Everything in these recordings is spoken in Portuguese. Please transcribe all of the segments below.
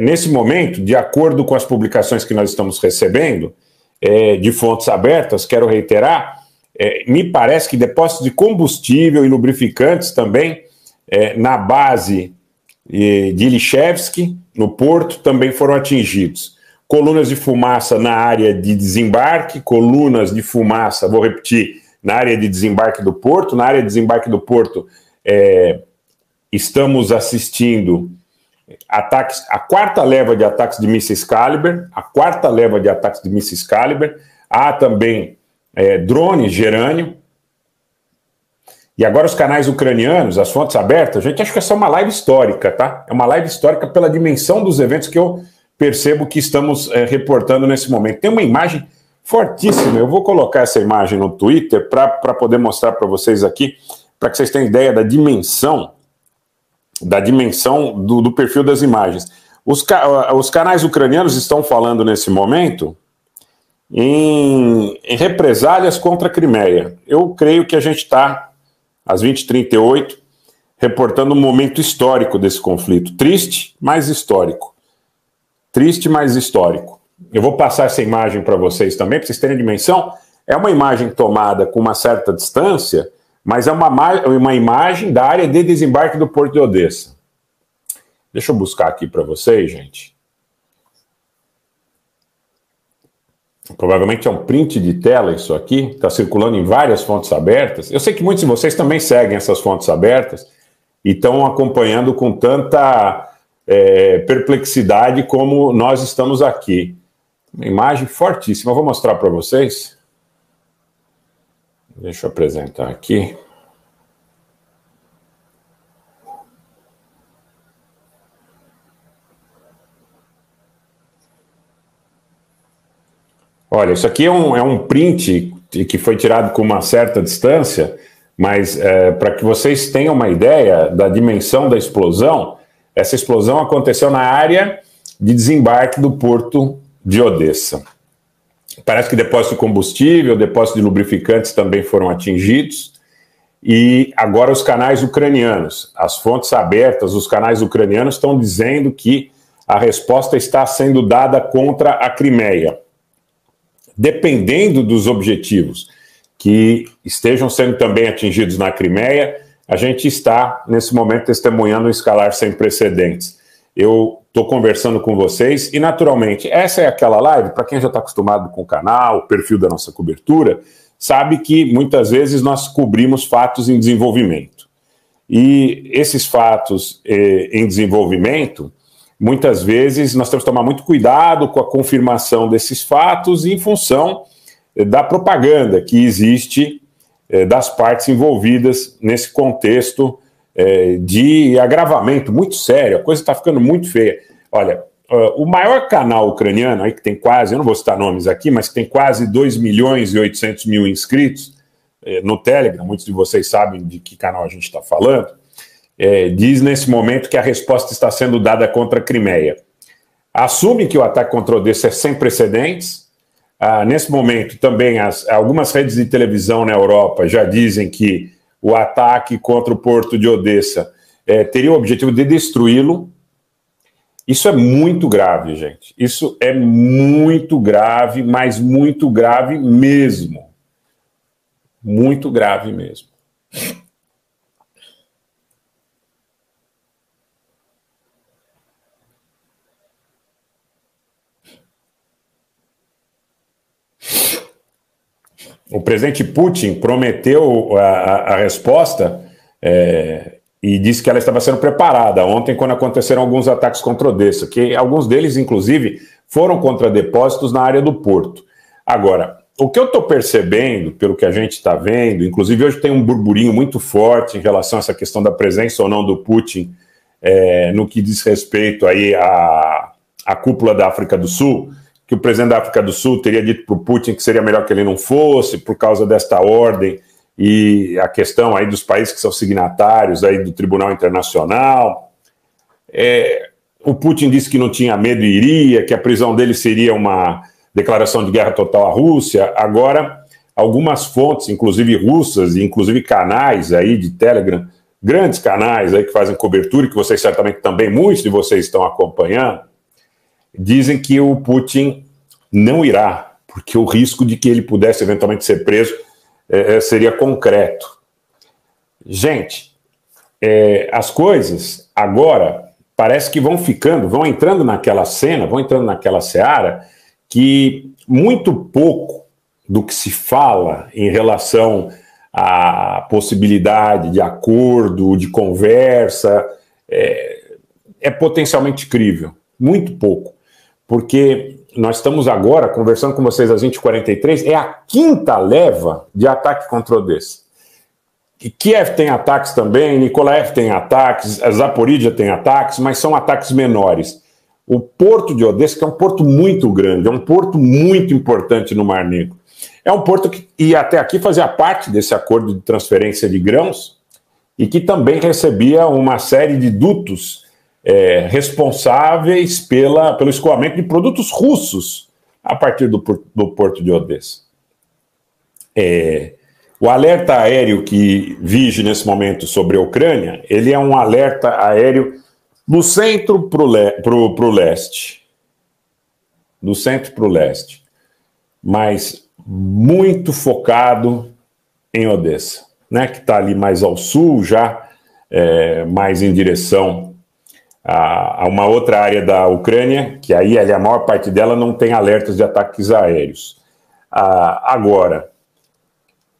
Nesse momento, de acordo com as publicações que nós estamos recebendo, de fontes abertas, quero reiterar, me parece que depósitos de combustível e lubrificantes também na base de Lichevski, no porto, também foram atingidos. Colunas de fumaça na área de desembarque, colunas de fumaça, vou repetir, na área de desembarque do porto. Na área de desembarque do porto, estamos assistindo ataques, a quarta leva de ataques de mísseis Caliber, há também drones Gerânio, e agora os canais ucranianos, as fontes abertas, gente, acho que essa é uma live histórica, tá? É uma live histórica pela dimensão dos eventos que eu percebo que estamos reportando nesse momento. Tem uma imagem fortíssima, eu vou colocar essa imagem no Twitter para poder mostrar para vocês aqui, para que vocês tenham ideia da dimensão do perfil das imagens. Os canais ucranianos estão falando nesse momento em represálias contra a Crimeia. Eu creio que a gente está, às 20h38, reportando um momento histórico desse conflito. Triste, mas histórico. Triste, mas histórico. Eu vou passar essa imagem para vocês também, para vocês terem dimensão. É uma imagem tomada com uma certa distância, mas é uma imagem da área de desembarque do Porto de Odessa. Deixa eu buscar aqui para vocês, gente. Provavelmente é um print de tela isso aqui, está circulando em várias fontes abertas. Eu sei que muitos de vocês também seguem essas fontes abertas e estão acompanhando com tanta perplexidade como nós estamos aqui. Uma imagem fortíssima, eu vou mostrar para vocês. Deixa eu apresentar aqui. Olha, isso aqui é um print que foi tirado com uma certa distância, mas para que vocês tenham uma ideia da dimensão da explosão, essa explosão aconteceu na área de desembarque do Porto de Odessa. Parece que depósito de combustível, depósito de lubrificantes também foram atingidos. E agora os canais ucranianos, as fontes abertas, os canais ucranianos estão dizendo que a resposta está sendo dada contra a Crimeia. Dependendo dos objetivos que estejam sendo também atingidos na Crimeia, a gente está, nesse momento, testemunhando um escalar sem precedentes. Eu estou conversando com vocês e, naturalmente, essa é aquela live, para quem já está acostumado com o canal, o perfil da nossa cobertura, sabe que muitas vezes nós cobrimos fatos em desenvolvimento. E esses fatos em desenvolvimento, muitas vezes nós temos que tomar muito cuidado com a confirmação desses fatos em função da propaganda que existe das partes envolvidas nesse contexto de agravamento muito sério. A coisa está ficando muito feia. Olha, o maior canal ucraniano, aí que tem quase, eu não vou citar nomes aqui, mas que tem quase 2.800.000 inscritos no Telegram, muitos de vocês sabem de que canal a gente está falando, diz nesse momento que a resposta está sendo dada contra a Crimeia. Assume que o ataque contra Odessa é sem precedentes. Nesse momento, também, algumas redes de televisão na Europa já dizem que o ataque contra o Porto de Odessa teria o objetivo de destruí-lo. Isso é muito grave, gente. Isso é muito grave, mas muito grave mesmo. Muito grave mesmo. O presidente Putin prometeu a resposta e disse que ela estava sendo preparada ontem, quando aconteceram alguns ataques contra Odessa, que alguns deles, inclusive, foram contra depósitos na área do porto. Agora, o que eu estou percebendo, pelo que a gente está vendo, inclusive hoje tem um burburinho muito forte em relação a essa questão da presença ou não do Putin no que diz respeito aí à cúpula da África do Sul, que o presidente da África do Sul teria dito para o Putin que seria melhor que ele não fosse por causa desta ordem e a questão aí dos países que são signatários aí do Tribunal Internacional. O Putin disse que não tinha medo e iria, que a prisão dele seria uma declaração de guerra total à Rússia. Agora, algumas fontes, inclusive russas e inclusive canais aí de Telegram, grandes canais aí que fazem cobertura, que vocês certamente também, muitos de vocês estão acompanhando, dizem que o Putin não irá, porque o risco de que ele pudesse eventualmente ser preso seria concreto. Gente, as coisas agora parece que vão entrando naquela cena, vão entrando naquela seara, que muito pouco do que se fala em relação à possibilidade de acordo, de conversa, é potencialmente crível. Muito pouco. Porque nós estamos agora conversando com vocês às 20h43, é a 5ª leva de ataque contra Odessa. Kiev tem ataques também, Nikolaev tem ataques, Zaporídia tem ataques, mas são ataques menores. O porto de Odessa, que é um porto muito grande, é um porto muito importante no Mar Negro. É um porto que e até aqui fazia parte desse acordo de transferência de grãos e que também recebia uma série de dutos responsáveis pelo escoamento de produtos russos a partir do porto de Odessa. O alerta aéreo que vige nesse momento sobre a Ucrânia, ele é um alerta aéreo do centro para o leste. Do centro para o leste. Mas muito focado em Odessa, né, que está ali mais ao sul, já mais em direção a uma outra área da Ucrânia, que aí a maior parte dela não tem alertas de ataques aéreos. Agora,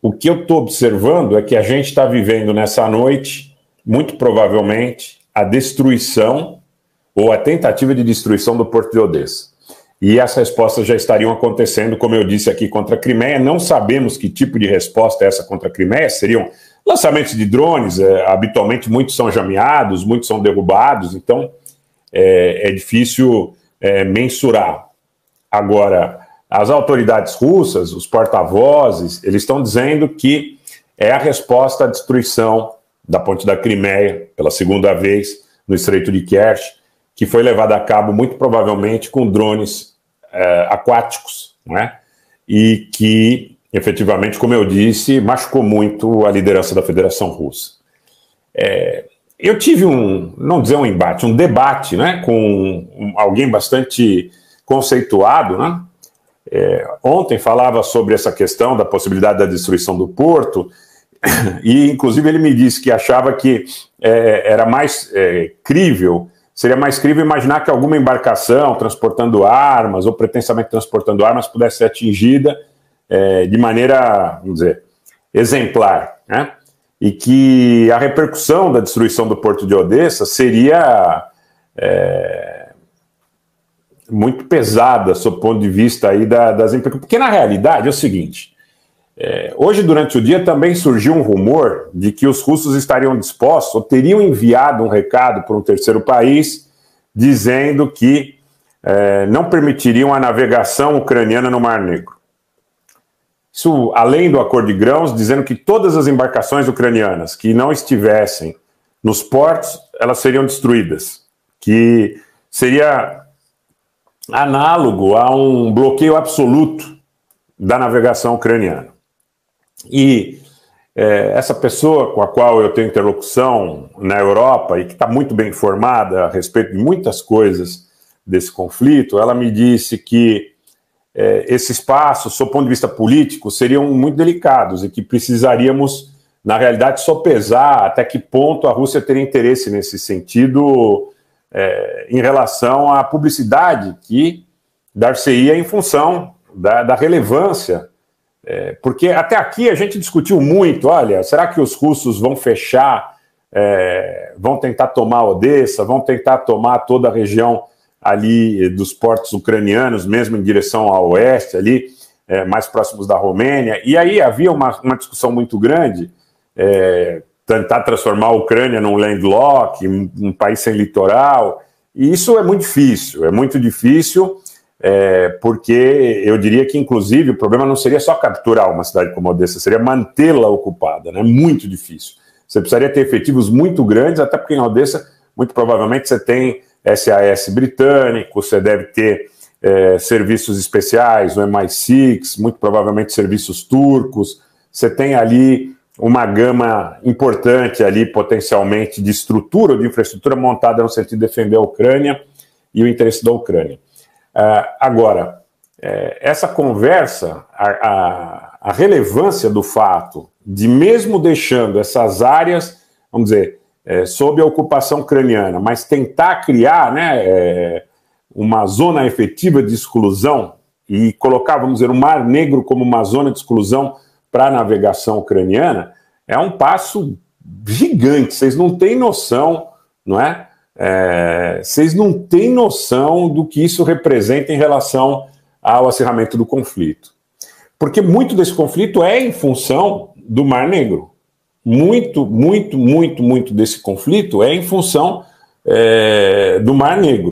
o que eu estou observando é que a gente está vivendo nessa noite, muito provavelmente, a destruição ou a tentativa de destruição do porto de Odessa. E as respostas já estariam acontecendo, como eu disse aqui, contra a Crimeia. Não sabemos que tipo de resposta é essa contra a Crimeia. Seriam lançamentos de drones, habitualmente muitos são jameados, muitos são derrubados, então é difícil mensurar. Agora, as autoridades russas, os porta-vozes, eles estão dizendo que é a resposta à destruição da ponte da Crimeia, pela 2ª vez, no Estreito de Kerch, que foi levada a cabo muito provavelmente com drones aquáticos, não é? E que, efetivamente, como eu disse, machucou muito a liderança da Federação Russa. Eu tive não dizer um embate, um debate, né, com alguém bastante conceituado, né? Ontem falava sobre essa questão da possibilidade da destruição do porto e, inclusive, ele me disse que achava que era mais crível, seria mais crível imaginar que alguma embarcação transportando armas ou pretensamente transportando armas pudesse ser atingida de maneira, vamos dizer, exemplar, né? E que a repercussão da destruição do porto de Odessa seria muito pesada, sob o ponto de vista aí das implicações. Porque, na realidade, é o seguinte, hoje, durante o dia, também surgiu um rumor de que os russos estariam dispostos, ou teriam enviado um recado para um terceiro país, dizendo que não permitiriam a navegação ucraniana no Mar Negro. Isso, além do acordo de grãos, dizendo que todas as embarcações ucranianas que não estivessem nos portos, elas seriam destruídas, que seria análogo a um bloqueio absoluto da navegação ucraniana. E essa pessoa com a qual eu tenho interlocução na Europa e que está muito bem informada a respeito de muitas coisas desse conflito, ela me disse que esses passos, sob o ponto de vista político, seriam muito delicados e que precisaríamos, na realidade, sopesar até que ponto a Rússia teria interesse nesse sentido em relação à publicidade que dar-se-ia em função da relevância. Porque até aqui a gente discutiu muito, olha, será que os russos vão fechar, vão tentar tomar Odessa, vão tentar tomar toda a região ali dos portos ucranianos, mesmo em direção ao oeste, ali, mais próximos da Romênia, e aí havia uma discussão muito grande, tentar transformar a Ucrânia num landlocked, um país sem litoral, e isso é muito difícil, porque eu diria que, inclusive, o problema não seria só capturar uma cidade como Odessa, seria mantê-la ocupada, né? Muito difícil. Você precisaria ter efetivos muito grandes, até porque em Odessa, muito provavelmente, você tem SAS britânico, você deve ter serviços especiais, o MI6, muito provavelmente serviços turcos, você tem ali uma gama importante ali, potencialmente, de estrutura, de infraestrutura montada no sentido de defender a Ucrânia e o interesse da Ucrânia. Agora, essa conversa, a relevância do fato de, mesmo deixando essas áreas, vamos dizer, sob a ocupação ucraniana, mas tentar criar, né, uma zona efetiva de exclusão e colocar, vamos dizer, o Mar Negro como uma zona de exclusão para a navegação ucraniana, é um passo gigante. Vocês não têm noção, não é? Vocês não têm noção do que isso representa em relação ao acirramento do conflito. Porque muito desse conflito é em função do Mar Negro. Muito desse conflito é em função do Mar Negro.